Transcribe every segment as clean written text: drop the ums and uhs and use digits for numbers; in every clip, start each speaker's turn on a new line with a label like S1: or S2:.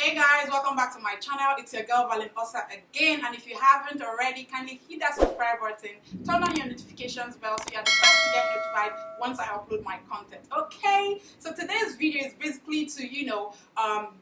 S1: Hey guys, welcome back to my channel. It's your girl Valenosa again, and if you haven't already, kindly hit that subscribe button, turn on your notifications bell so you're the first to get notified once I upload my content. Okay, so today's video is basically to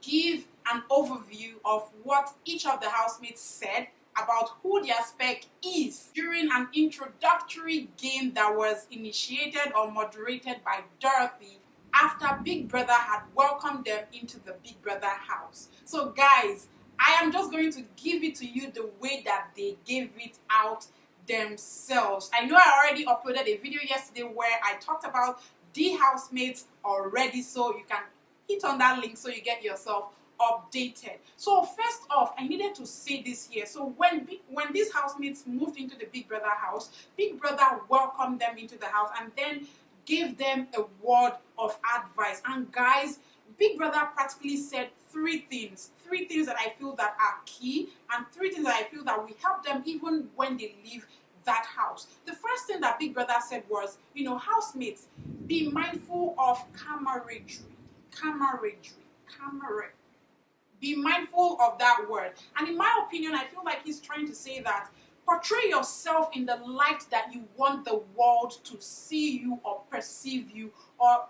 S1: give an overview of what each of the housemates said about who their spec is during an introductory game that was initiated or moderated by Dorothy after Big Brother had welcomed them into the Big Brother house. So guys, I am just going to give it to you the way that they gave it out themselves. I know I already uploaded a video yesterday where I talked about the housemates already, so you can hit on that link so you get yourself updated. So first off, I needed to say this here. So when these housemates moved into the Big Brother house, Big Brother welcomed them into the house and then gave them a word of advice. And guys, Big Brother practically said three things that I feel that are key, and three things that I feel that will help them even when they leave that house. The first thing that Big Brother said was, housemates, be mindful of camaraderie. Be mindful of that word. And in my opinion, I feel like he's trying to say that portray yourself in the light that you want the world to see you or perceive you, or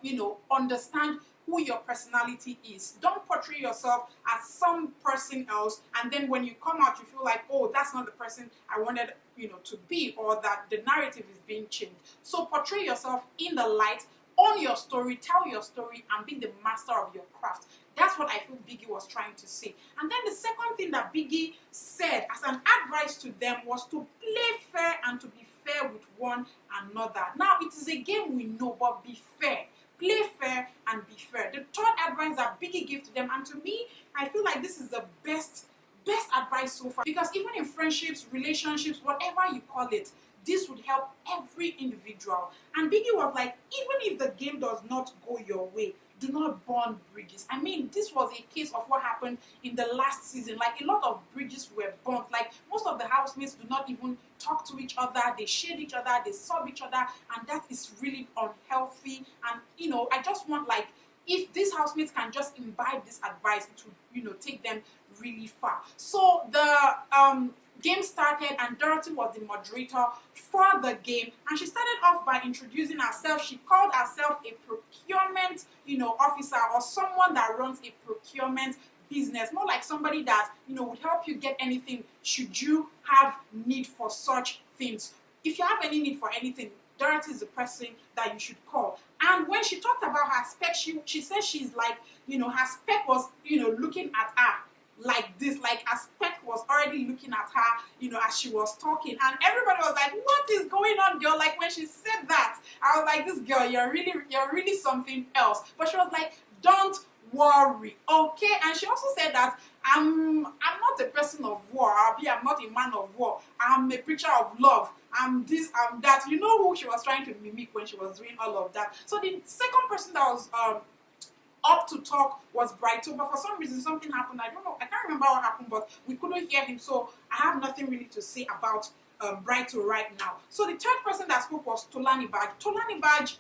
S1: understand who your personality is. Don't portray yourself as some person else, and then when you come out you feel like, oh, that's not the person I wanted to be, or that the narrative is being changed. So portray yourself in the light, own your story, tell your story, and be the master of your craft. That's what I feel Biggie was trying to say. And then the second thing that Biggie said as an advice to them was to play fair and to be fair with one another. Now, it is a game we know, but be fair. Play fair and be fair. The third advice that Biggie gave to them, and to me, I feel like this is the best advice so far, because even in friendships, relationships, whatever you call it, this would help every individual. And Biggie was like, even if the game does not go your way, do not burn bridges. I mean, this was a case of what happened in the last season. Like, a lot of bridges were burnt. Like, most of the housemates do not even talk to each other. They shade each other. They sub each other. And that is really unhealthy. And, I just want, like, if these housemates can just imbibe this advice, it would, take them really far. So the game started, and Dorothy was the moderator for the game, and she started off by introducing herself. She called herself a procurement officer, or someone that runs a procurement business, more like somebody that would help you get anything should you have need for such things. If you have any need for anything, Dorothy is the person that you should call. And when she talked about her spec, she said she's like, her spec was looking at her like this, like her spec was already looking at her, as she was talking. And everybody was like, what is going on, girl? Like, when she said that, I was like, this girl, you're really something else. But she was like, don't worry, okay? And she also said that I'm not a person of war. I'm not a man of war. I'm a preacher of love. I'm this, I'm that. You know who she was trying to mimic when she was doing all of that. So the second person that was up to talk was Brighto, but for some reason something happened. I don't know, I can't remember what happened, but we couldn't hear him, so I have nothing really to say about Brighto right now. So the third person that spoke was Tolani Badge. Tolani Badge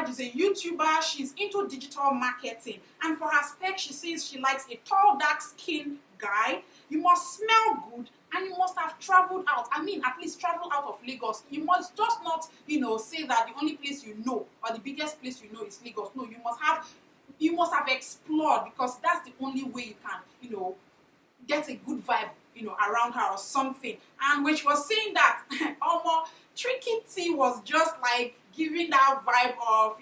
S1: is a YouTuber. She's into digital marketing, and for her spec, she says she likes a tall, dark-skinned guy. You must smell good, and you must have traveled out. I mean, at least travel out of Lagos. You must just not, say that the only place you know or the biggest place you know is Lagos. No, you must have explored, because that's the only way you can, get a good vibe, around her or something. And when she was saying that, Tricky T was just like giving that vibe of,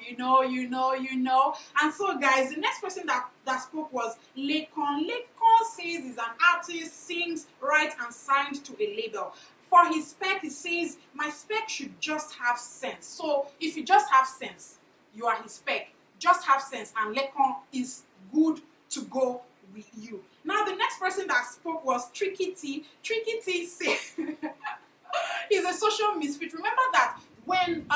S1: And so, guys, the next person that spoke was Lekon. Lekon says he's an artist, sings, writes, and signed to a label. For his spec, he says, my spec should just have sense. So if you just have sense, you are his spec. Just have sense, and Lekon is good to go with you. Now, the next person that spoke was Tricky T. Tricky T said he's a social misfit. Remember that when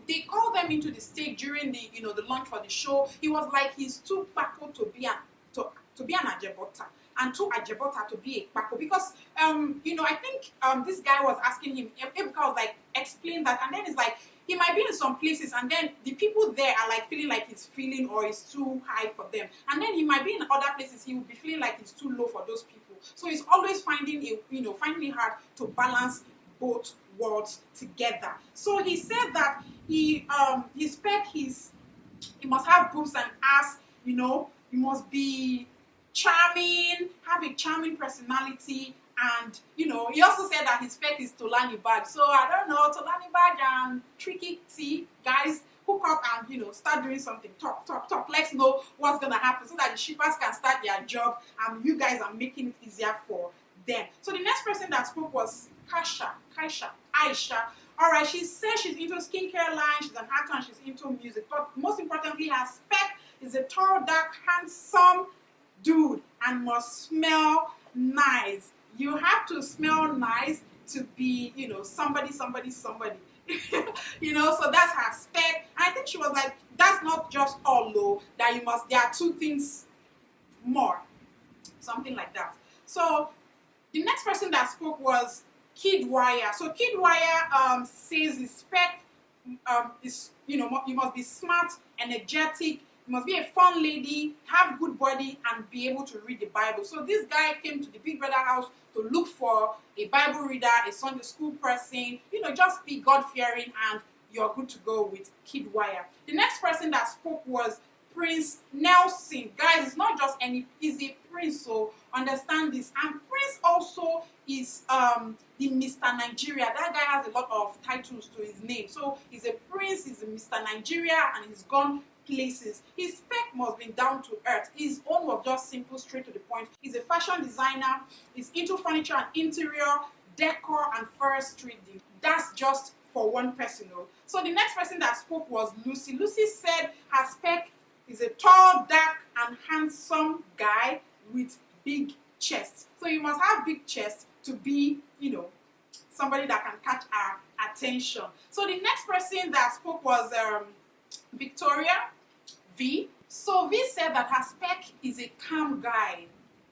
S1: they called them into the stage during the the launch for the show, he was like, he's too backward to be an Ajebota. and to Ajebota to be a Kpako, because you know, I think this guy was asking him, Ebuka was like, explain that, and then it's like, he might be in some places and then the people there are like feeling like he's feeling or it's too high for them, and then he might be in other places he will be feeling like it's too low for those people. So he's always finding it hard to balance both worlds together. So he said that he must have boobs and ass, you know, he must be charming, have a charming personality, and you know, he also said that his spec is Tolani bag. So I don't know, Tolani bag and Tricky T guys hook up and, you know, start doing something. Talk. Let's know what's gonna happen so that the shippers can start their job and you guys are making it easier for them. So the next person that spoke was Kaisha. Aisha. Alright, she says she's into skincare line, she's an actor, and she's into music. But most importantly, her spec is a tall, dark, handsome dude and must smell nice. You have to smell nice to be, you know, somebody. You know, so that's her spec. And I think she was like, that's not just all low, that you must, there are two things more. Something like that. So the next person that spoke was Kid Wire. So Kid Wire says his spec is, you know, you must be smart, energetic, you must be a fun lady, have good body, and be able to read the Bible. So this guy came to the Big Brother house to look for a Bible reader, a Sunday school person, you know, just be God-fearing, and you're good to go with Kid Wire. The next person that spoke was Prince Nelson. Guys, it's not just any easy Prince, so understand this. And Prince also is the Mr. Nigeria. That guy has a lot of titles to his name. So he's a Prince, he's a Mr. Nigeria, and he's gone places. His spec must be down to earth. His own was just simple, straight to the point. He's a fashion designer. He's into furniture and interior, decor, and forest 3D. That's just for one person. So the next person that spoke was Lucy. Lucy said her spec is a tall, dark, and handsome guy with big chest. So you must have big chest to be, you know, somebody that can catch our attention. So the next person that spoke was Victoria V. So V said that her spec is a calm guy.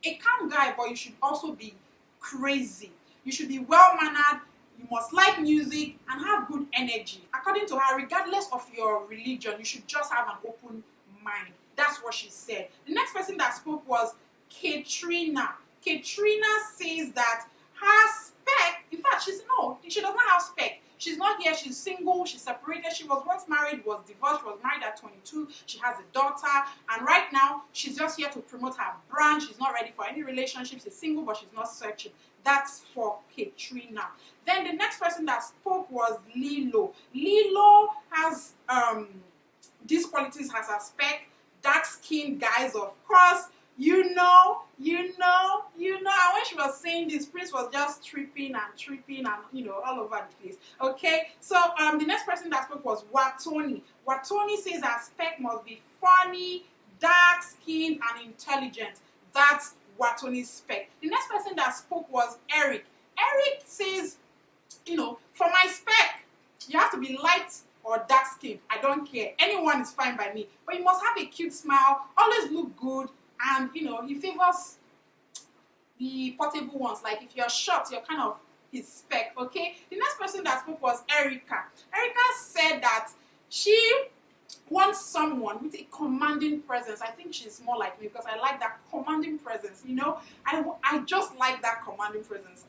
S1: A calm guy, but you should also be crazy. You should be well-mannered, you must like music, and have good energy. According to her, regardless of your religion, you should just have an open mind. That's what she said. The next person that spoke was Katrina. Katrina says that her spec, in fact, she does not have spec. She's not here, she's single, she's separated, she was once married, was divorced, was married at 22, she has a daughter, and right now, she's just here to promote her brand. She's not ready for any relationship, she's single, but she's not searching. That's for Katrina. Then the next person that spoke was Lilo. Lilo has these qualities as a spec, dark-skinned guys, of course. You know, and when she was saying this, Prince was just tripping and, you know, all over the place. Okay, so the next person that spoke was Watoni. Watoni says her spec must be funny, dark-skinned, and intelligent. That's Watoni's spec. The next person that spoke was Eric. Eric says, you know, for my spec, you have to be light or dark skinned. I don't care. Anyone is fine by me. But you must have a cute smile, always look good, and, you know, he favors the portable ones. Like if you're short, you're kind of his spec, okay? The next person that spoke was Erica. Erica said that she wants someone with a commanding presence. I think she's more like me because I like that commanding presence, you know? I just like that commanding presence.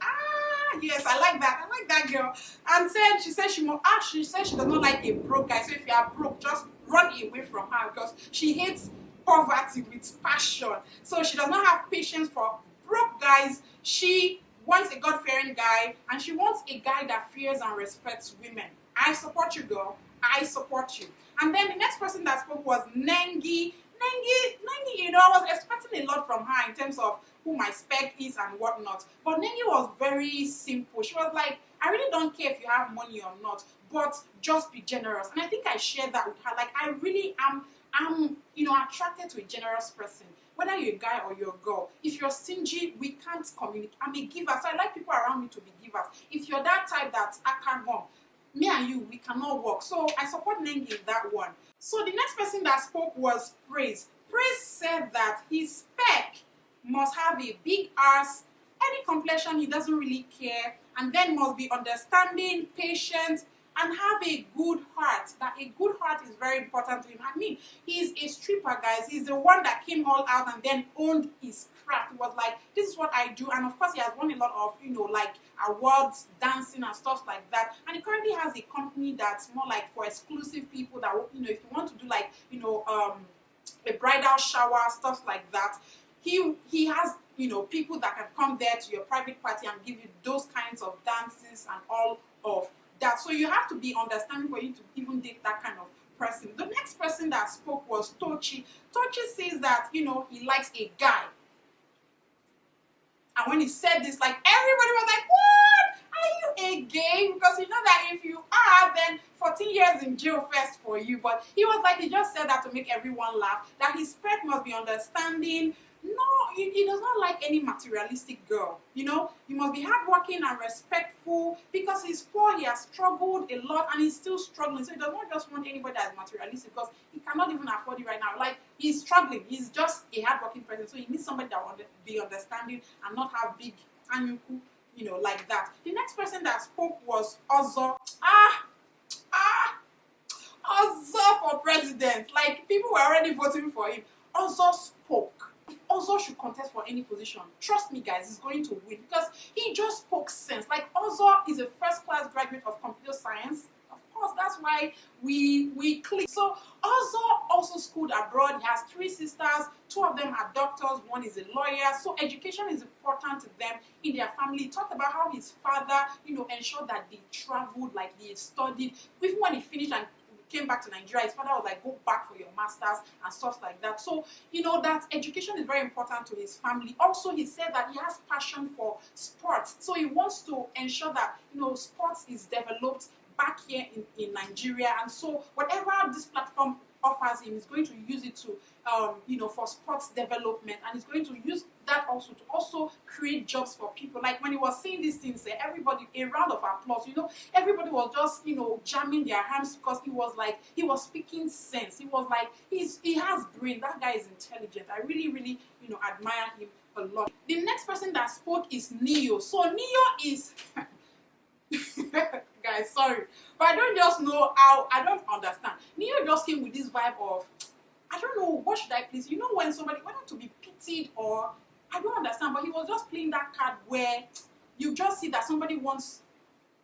S1: Yes, I like that girl. And she said she does not like a broke guy. So if you are broke, just run away from her because she hates poverty with passion. So she does not have patience for broke guys. She wants a God-fearing guy, and she wants a guy that fears and respects women. I support you, girl. I support you. And then the next person that spoke was Nengi. Nengi, you know, I was expecting a lot from her in terms of who my spec is and whatnot. But Nengi was very simple. She was like, I really don't care if you have money or not, but just be generous. And I think I shared that with her. Like, I really am, you know, attracted to a generous person. Whether you're a guy or you're a girl. If you're stingy, we can't communicate. I'm a giver, so I like people around me to be givers. If you're that type that's akagom, me and you, we cannot work. So I support Nengi in that one. So the next person that spoke was Praise. Praise said that his spec must have a big ass, any complexion, he doesn't really care, and then must be understanding, patient, and have a good heart. That a good heart is very important to him. I mean, he's a stripper, guys. He's the one that came all out and then owned his craft. He was like, this is what I do. And of course, he has won a lot of, like awards, dancing and stuff like that. And he currently has a company that's more like for exclusive people that, if you want to do like, a bridal shower, stuff like that. He has, people that can come there to your private party and give you those kinds of dances and all of that. So you have to be understanding for you to even date that kind of person. The next person that spoke was Tochi. Tochi says that, he likes a guy. And when he said this, like, everybody was like, what? Are you a gay? Because you know that if you are, then 14 years in jail first for you. But he was like, he just said that to make everyone laugh. That his spec must be understanding. No, he does not like any materialistic girl. You must be hardworking and respectful because he's poor, he has struggled a lot and he's still struggling. So he does not just want anybody that is materialistic because he cannot even afford it right now. Like, he's struggling. He's just a hardworking person. So he needs somebody that will be understanding and not have big anyuku, like that. The next person that spoke was Ozo. Ozo for president. Like, people were already voting for him. Ozo spoke. Ozo should contest for any position. Trust me, guys, he's going to win because he just spoke sense. Like, Ozo is a first-class graduate of computer science. Of course, that's why we click. So Ozo also schooled abroad. He has 3 sisters. 2 of them are doctors. 1 is a lawyer. So education is important to them in their family. He talked about how his father, ensured that they traveled, like they studied. Even when he finished and came back to Nigeria, his father was like, go back for your masters and stuff like that. So, that education is very important to his family. Also, he said that he has passion for sports. So he wants to ensure that, sports is developed back here in Nigeria. And so whatever this platform offers him, he's going to use it to, for sports development. And he's going to use that also to also create jobs for people. Like, when he was saying these things, everybody, a round of applause, everybody was just, jamming their hands because he was speaking sense. He was like, he has brain. That guy is intelligent. I really, really, admire him a lot. The next person that spoke is Neo. So Neo is... Guys, sorry, but I don't understand. Neo just came with this vibe of, I don't know, what should I please? When somebody wanted to be pitied, or I don't understand, but he was just playing that card where you just see that somebody wants,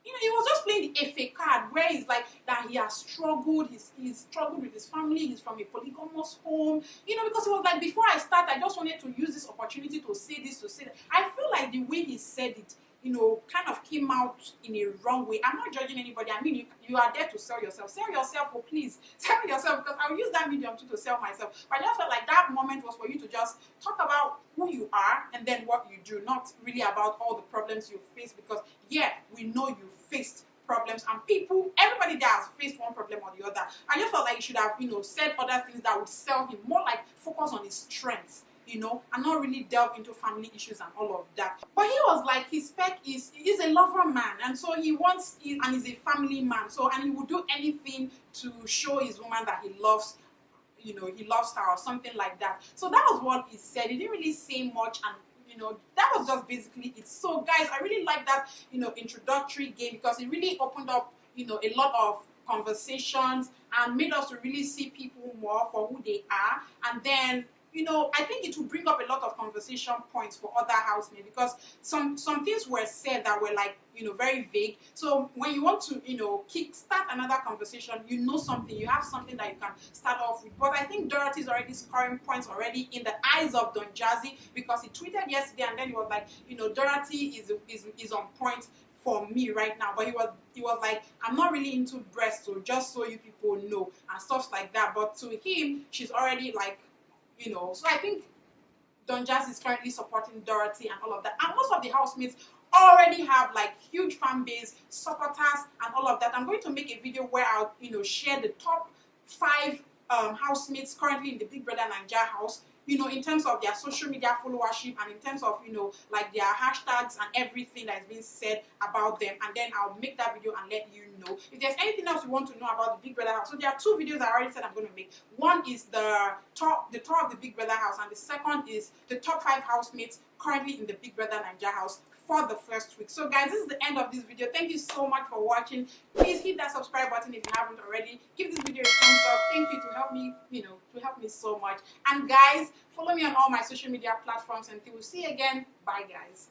S1: he was just playing the FA card where he's like that he has struggled, he's struggled with his family, he's from a polygamous home, because he was like, before I start, I just wanted to use this opportunity to say this, to say that. I feel like the way he said it, kind of came out in a wrong way. I'm not judging anybody. I mean, you are there to sell yourself. Sell yourself, oh please. Sell yourself, because I'll use that medium too to sell myself. But I just felt like that moment was for you to just talk about who you are and then what you do, not really about all the problems you face, because, yeah, we know you faced problems and everybody there has faced one problem or the other. I just felt like you should have, said other things that would sell him, more like focus on his strengths. And not really delve into family issues and all of that. But he was like, his spec is a lover man, and so and he's a family man. So, and he would do anything to show his woman that he loves, he loves her or something like that. So that was what he said. He didn't really say much, and that was just basically it. So guys, I really like that, introductory game, because it really opened up, a lot of conversations and made us to really see people more for who they are. And then, I think it will bring up a lot of conversation points for other housemates, because some things were said that were like, very vague. So when you want to, kickstart another conversation, something, you have something that you can start off with. But I think Dorothy is already scoring points already in the eyes of Don Jazzy, because he tweeted yesterday and then he was like, Dorothy is on point for me right now. But he was like, I'm not really into breasts, so just so you people know, and stuff like that. But to him, she's already like, so I think Don Jazz is currently supporting Dorothy and all of that. And most of the housemates already have like huge fan base, supporters and all of that. I'm going to make a video where I'll, share the top 5 housemates currently in the Big Brother Naija house, you know, in terms of their social media followership and in terms of, you know, like their hashtags and everything that's been said about them, and then I'll make that video and let you know. If there's anything else you want to know about the Big Brother house, so there are 2 videos I already said I'm going to make. One is the tour of the Big Brother house, and the second is the top 5 housemates currently in the Big Brother Naija house for the first week. So guys, this is the end of this video. Thank you so much for watching. Please hit that subscribe button if you haven't already. Give this video a thumbs up. Thank you to help me, you know, to help me so much. And guys, follow me on all my social media platforms, and until we see you again. Bye guys.